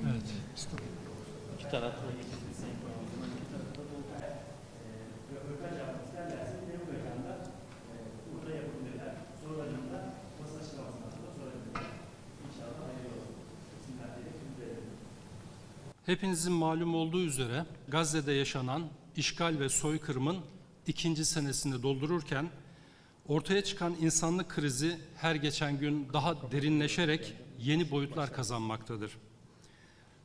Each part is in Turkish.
Evet. İki tarafta Hepinizin malum olduğu üzere Gazze'de yaşanan işgal ve soykırımın 2. senesini doldururken ortaya çıkan insanlık krizi her geçen gün daha derinleşerek yeni boyutlar kazanmaktadır.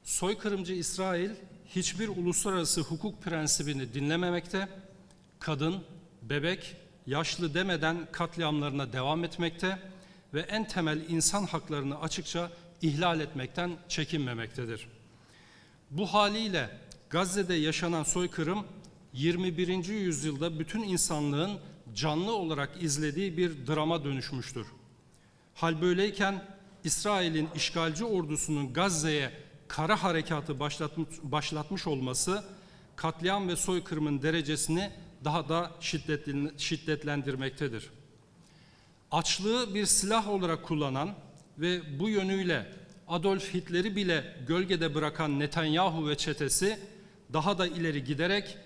Soykırımcı İsrail hiçbir uluslararası hukuk prensibini dinlememekte, kadın, bebek, yaşlı demeden katliamlarına devam etmekte ve en temel insan haklarını açıkça ihlal etmekten çekinmemektedir. Bu haliyle Gazze'de yaşanan soykırım 21. yüzyılda bütün insanlığın canlı olarak izlediği bir drama dönüşmüştür. Hal böyleyken İsrail'in işgalci ordusunun Gazze'ye kara harekatı başlatmış olması katliam ve soykırımın derecesini daha da şiddetlendirmektedir. Açlığı bir silah olarak kullanan ve bu yönüyle Adolf Hitler'i bile gölgede bırakan Netanyahu ve çetesi daha da ileri giderek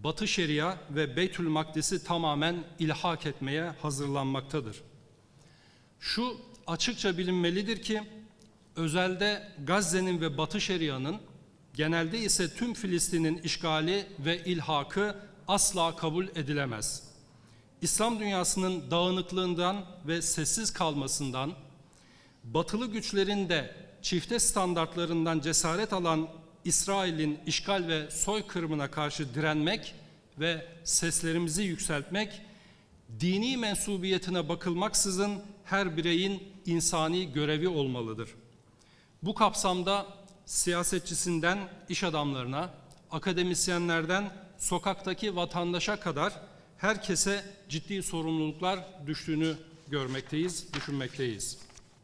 Batı Şeria ve Beytül Makdis'i tamamen ilhak etmeye hazırlanmaktadır. Şu açıkça bilinmelidir ki özelde Gazze'nin ve Batı Şeria'nın, genelde ise tüm Filistin'in işgali ve ilhakı asla kabul edilemez. İslam dünyasının dağınıklığından ve sessiz kalmasından, batılı güçlerin de çifte standartlarından cesaret alan İsrail'in işgal ve soykırımına karşı direnmek ve seslerimizi yükseltmek, dini mensubiyetine bakılmaksızın her bireyin insani görevi olmalıdır. Bu kapsamda siyasetçisinden iş adamlarına, akademisyenlerden sokaktaki vatandaşa kadar herkese ciddi sorumluluklar düştüğünü görmekteyiz, düşünmekteyiz.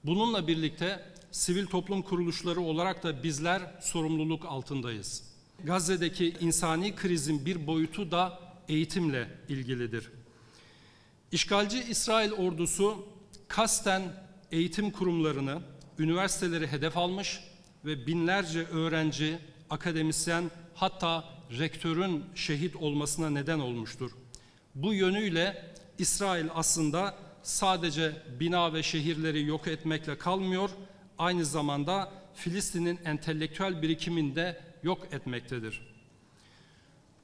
Bununla birlikte sivil toplum kuruluşları olarak da bizler sorumluluk altındayız. Gazze'deki insani krizin bir boyutu da eğitimle ilgilidir. İşgalci İsrail ordusu kasten eğitim kurumlarını, üniversiteleri hedef almış ve binlerce öğrenci, akademisyen, hatta rektörün şehit olmasına neden olmuştur. Bu yönüyle İsrail aslında sadece bina ve şehirleri yok etmekle kalmıyor, aynı zamanda Filistin'in entelektüel birikimini de yok etmektedir.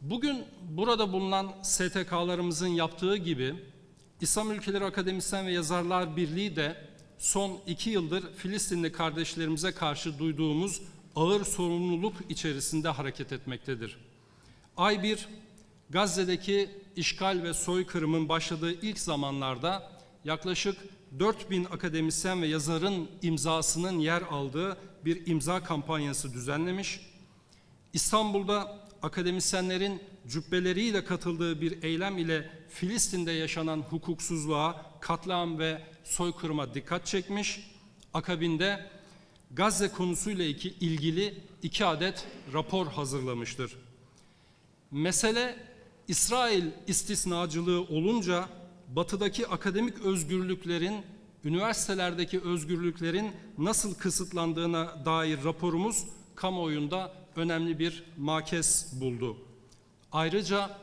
Bugün burada bulunan STK'larımızın yaptığı gibi İslam Ülkeleri Akademisyen ve Yazarlar Birliği de son 2 yıldır Filistinli kardeşlerimize karşı duyduğumuz ağır sorumluluk içerisinde hareket etmektedir. Ay 1, Gazze'deki işgal ve soykırımın başladığı ilk zamanlarda yaklaşık 4000 akademisyen ve yazarın imzasının yer aldığı bir imza kampanyası düzenlemiş. İstanbul'da akademisyenlerin cübbeleriyle katıldığı bir eylem ile Filistin'de yaşanan hukuksuzluğa, katliam ve soykırıma dikkat çekmiş. Akabinde Gazze konusuyla ilgili 2 adet rapor hazırlamıştır. Mesele İsrail istisnacılığı olunca batıdaki akademik özgürlüklerin, üniversitelerdeki özgürlüklerin nasıl kısıtlandığına dair raporumuz kamuoyunda önemli bir makes buldu. Ayrıca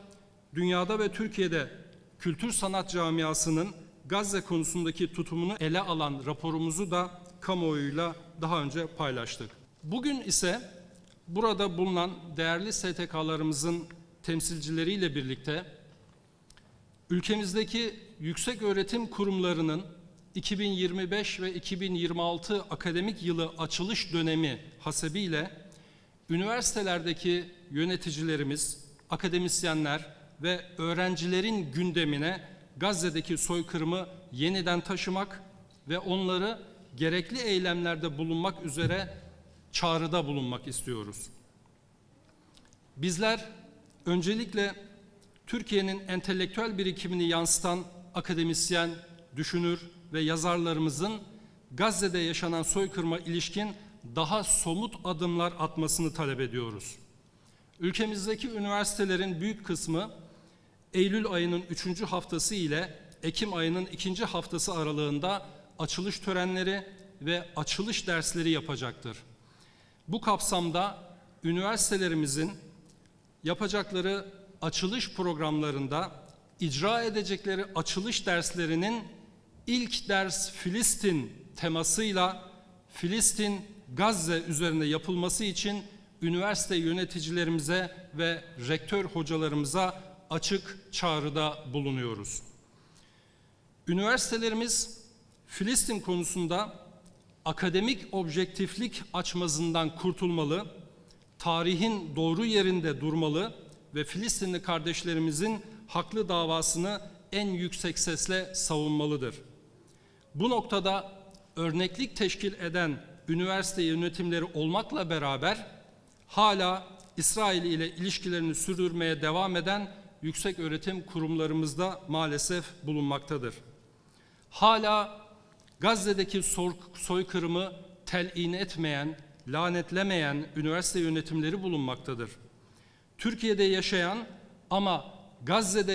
dünyada ve Türkiye'de kültür sanat camiasının Gazze konusundaki tutumunu ele alan raporumuzu da kamuoyuyla daha önce paylaştık. Bugün ise burada bulunan değerli STK'larımızın temsilcileriyle birlikte ülkemizdeki yüksek öğretim kurumlarının 2025 ve 2026 akademik yılı açılış dönemi hasebiyle üniversitelerdeki yöneticilerimiz, akademisyenler ve öğrencilerin gündemine Gazze'deki soykırımı yeniden taşımak ve onları gerekli eylemlerde bulunmak üzere çağrıda bulunmak istiyoruz. Bizler öncelikle Türkiye'nin entelektüel birikimini yansıtan akademisyen, düşünür ve yazarlarımızın Gazze'de yaşanan soykırıma ilişkin daha somut adımlar atmasını talep ediyoruz. Ülkemizdeki üniversitelerin büyük kısmı Eylül ayının 3. haftası ile Ekim ayının 2. haftası aralığında açılış törenleri ve açılış dersleri yapacaktır. Bu kapsamda üniversitelerimizin yapacakları açılış programlarında icra edecekleri açılış derslerinin ilk ders Filistin temasıyla Filistin Gazze üzerine yapılması için üniversite yöneticilerimize ve rektör hocalarımıza açık çağrıda bulunuyoruz. Üniversitelerimiz Filistin konusunda akademik objektiflik açmazından kurtulmalı, tarihin doğru yerinde durmalı ve Filistinli kardeşlerimizin haklı davasını en yüksek sesle savunmalıdır. Bu noktada örneklik teşkil eden üniversite yönetimleri olmakla beraber hala İsrail ile ilişkilerini sürdürmeye devam eden yüksek öğretim kurumlarımızda maalesef bulunmaktadır. Hala Gazze'deki soykırımı telin etmeyen, lanetlemeyen üniversite yönetimleri bulunmaktadır. Türkiye'de yaşayan ama Gazze'de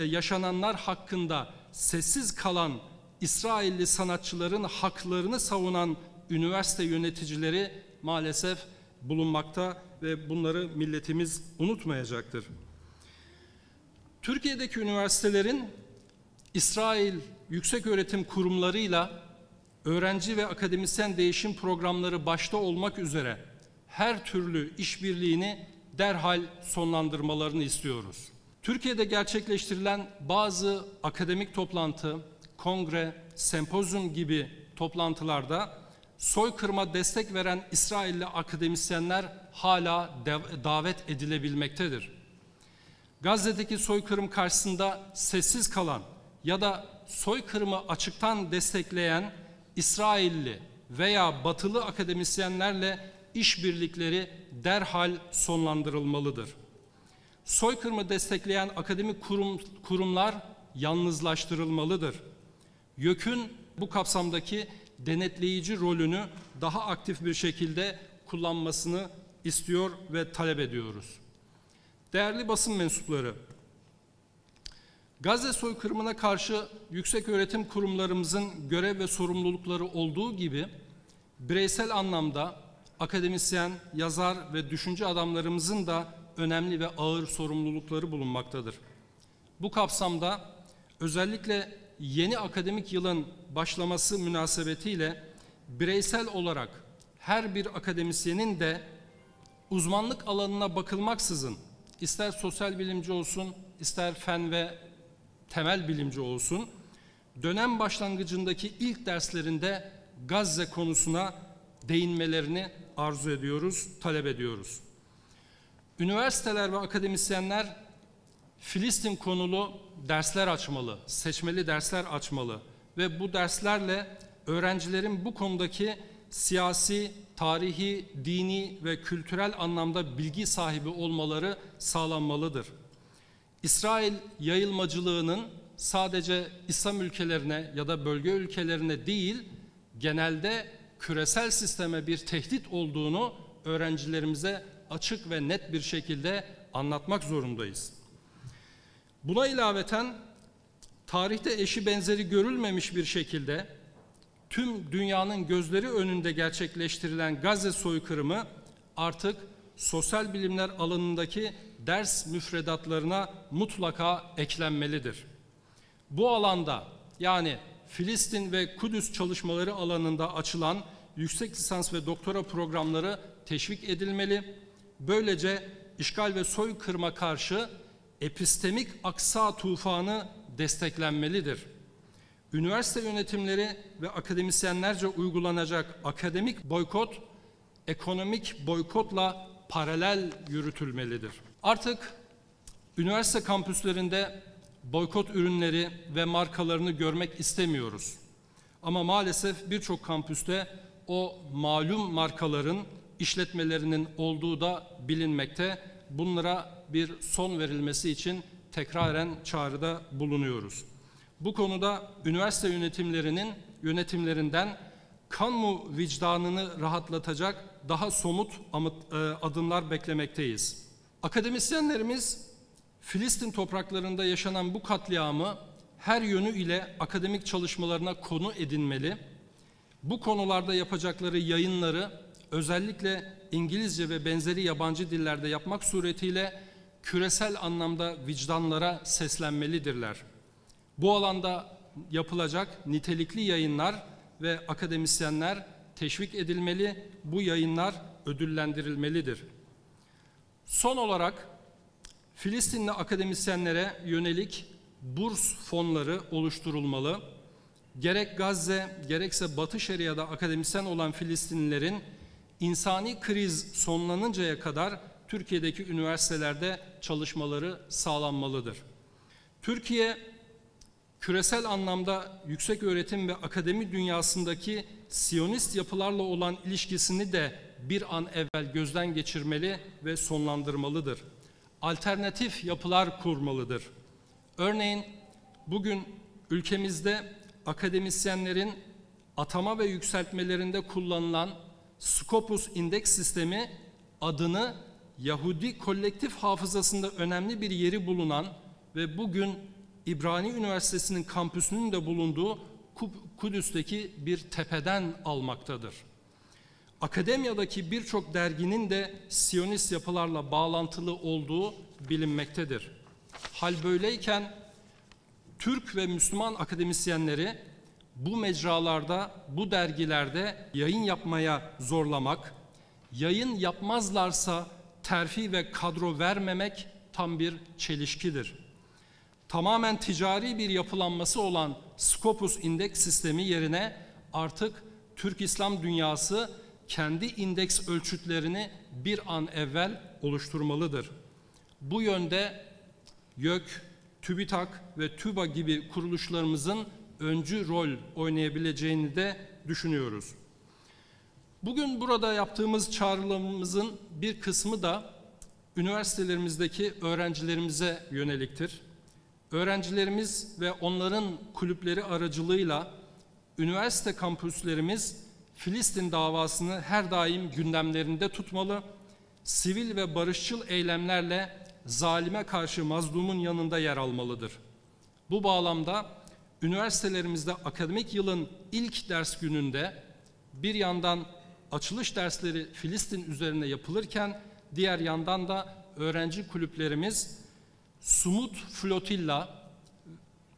yaşananlar hakkında sessiz kalan İsrailli sanatçıların haklarını savunan üniversite yöneticileri maalesef bulunmakta ve bunları milletimiz unutmayacaktır. Türkiye'deki üniversitelerin İsrail yükseköğretim kurumlarıyla öğrenci ve akademisyen değişim programları başta olmak üzere her türlü işbirliğini derhal sonlandırmalarını istiyoruz. Türkiye'de gerçekleştirilen bazı akademik toplantı, kongre, sempozyum gibi toplantılarda soykırıma destek veren İsrailli akademisyenler hala davet edilebilmektedir. Gazze'deki soykırım karşısında sessiz kalan ya da soykırımı açıktan destekleyen İsrailli veya batılı akademisyenlerle işbirlikleri derhal sonlandırılmalıdır. Soykırımı destekleyen akademik kurumlar yalnızlaştırılmalıdır. YÖK'ün bu kapsamdaki denetleyici rolünü daha aktif bir şekilde kullanmasını istiyor ve talep ediyoruz. Değerli basın mensupları, Gazze soykırımına karşı yükseköğretim kurumlarımızın görev ve sorumlulukları olduğu gibi bireysel anlamda akademisyen, yazar ve düşünce adamlarımızın da önemli ve ağır sorumlulukları bulunmaktadır. Bu kapsamda özellikle yeni akademik yılın başlaması münasebetiyle bireysel olarak her bir akademisyenin de uzmanlık alanına bakılmaksızın ister sosyal bilimci olsun, ister fen ve temel bilimci olsun, dönem başlangıcındaki ilk derslerinde Gazze konusuna değinmelerini arzu ediyoruz, talep ediyoruz. Üniversiteler ve akademisyenler Filistin konulu dersler açmalı, seçmeli dersler açmalı ve bu derslerle öğrencilerin bu konudaki siyasi, tarihi, dini ve kültürel anlamda bilgi sahibi olmaları sağlanmalıdır. İsrail yayılmacılığının sadece İslam ülkelerine ya da bölge ülkelerine değil, genelde küresel sisteme bir tehdit olduğunu öğrencilerimize açık ve net bir şekilde anlatmak zorundayız. Buna ilaveten tarihte eşi benzeri görülmemiş bir şekilde tüm dünyanın gözleri önünde gerçekleştirilen Gazze soykırımı artık sosyal bilimler alanındaki ders müfredatlarına mutlaka eklenmelidir. Bu alanda yani Filistin ve Kudüs çalışmaları alanında açılan yüksek lisans ve doktora programları teşvik edilmeli. Böylece işgal ve soykırıma karşı epistemik aksa tufanı desteklenmelidir. Üniversite yönetimleri ve akademisyenlerce uygulanacak akademik boykot, ekonomik boykotla paralel yürütülmelidir. Artık üniversite kampüslerinde boykot ürünleri ve markalarını görmek istemiyoruz. Ama maalesef birçok kampüste o malum markaların işletmelerinin olduğu da bilinmekte. Bunlara bir son verilmesi için tekraren çağrıda bulunuyoruz. Bu konuda üniversite yönetimlerinden kamu vicdanını rahatlatacak daha somut adımlar beklemekteyiz. Akademisyenlerimiz Filistin topraklarında yaşanan bu katliamı her yönüyle akademik çalışmalarına konu edinmeli. Bu konularda yapacakları yayınları özellikle İngilizce ve benzeri yabancı dillerde yapmak suretiyle küresel anlamda vicdanlara seslenmelidirler. Bu alanda yapılacak nitelikli yayınlar ve akademisyenler teşvik edilmeli, bu yayınlar ödüllendirilmelidir. Son olarak Filistinli akademisyenlere yönelik burs fonları oluşturulmalı. Gerek Gazze gerekse Batı Şeria'da akademisyen olan Filistinlilerin insani kriz sonlanıncaya kadar Türkiye'deki üniversitelerde çalışmaları sağlanmalıdır. Türkiye, küresel anlamda yüksek öğretim ve akademi dünyasındaki Siyonist yapılarla olan ilişkisini de bir an evvel gözden geçirmeli ve sonlandırmalıdır. Alternatif yapılar kurmalıdır. Örneğin bugün ülkemizde akademisyenlerin atama ve yükseltmelerinde kullanılan Scopus indeks sistemi adını Yahudi kolektif hafızasında önemli bir yeri bulunan ve bugün İbrani Üniversitesi'nin kampüsünün de bulunduğu Kudüs'teki bir tepeden almaktadır. Akademiyadaki birçok derginin de Siyonist yapılarla bağlantılı olduğu bilinmektedir. Hal böyleyken Türk ve Müslüman akademisyenleri bu mecralarda, bu dergilerde yayın yapmaya zorlamak, yayın yapmazlarsa terfi ve kadro vermemek tam bir çelişkidir. Tamamen ticari bir yapılanması olan Scopus indeks sistemi yerine artık Türk İslam dünyası kendi indeks ölçütlerini bir an evvel oluşturmalıdır. Bu yönde YÖK, TÜBİTAK ve TÜBA gibi kuruluşlarımızın öncü rol oynayabileceğini de düşünüyoruz. Bugün burada yaptığımız çağrılarımızın bir kısmı da üniversitelerimizdeki öğrencilerimize yöneliktir. Öğrencilerimiz ve onların kulüpleri aracılığıyla üniversite kampüslerimiz Filistin davasını her daim gündemlerinde tutmalı, sivil ve barışçıl eylemlerle zalime karşı mazlumun yanında yer almalıdır. Bu bağlamda üniversitelerimizde akademik yılın ilk ders gününde bir yandan açılış dersleri Filistin üzerine yapılırken diğer yandan da öğrenci kulüplerimiz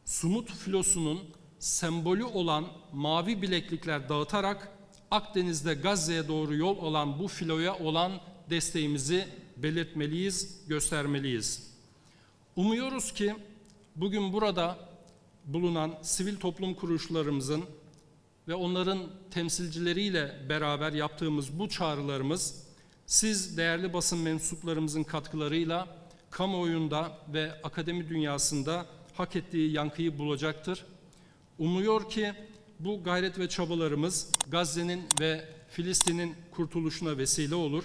Sumut filosunun sembolü olan mavi bileklikler dağıtarak Akdeniz'de Gazze'ye doğru yol olan bu filoya olan desteğimizi belirtmeliyiz, göstermeliyiz. Umuyoruz ki bugün burada bulunan sivil toplum kuruluşlarımızın ve onların temsilcileriyle beraber yaptığımız bu çağrılarımız siz değerli basın mensuplarımızın katkılarıyla kamuoyunda ve akademi dünyasında hak ettiği yankıyı bulacaktır. Umuyor ki bu gayret ve çabalarımız Gazze'nin ve Filistin'in kurtuluşuna vesile olur.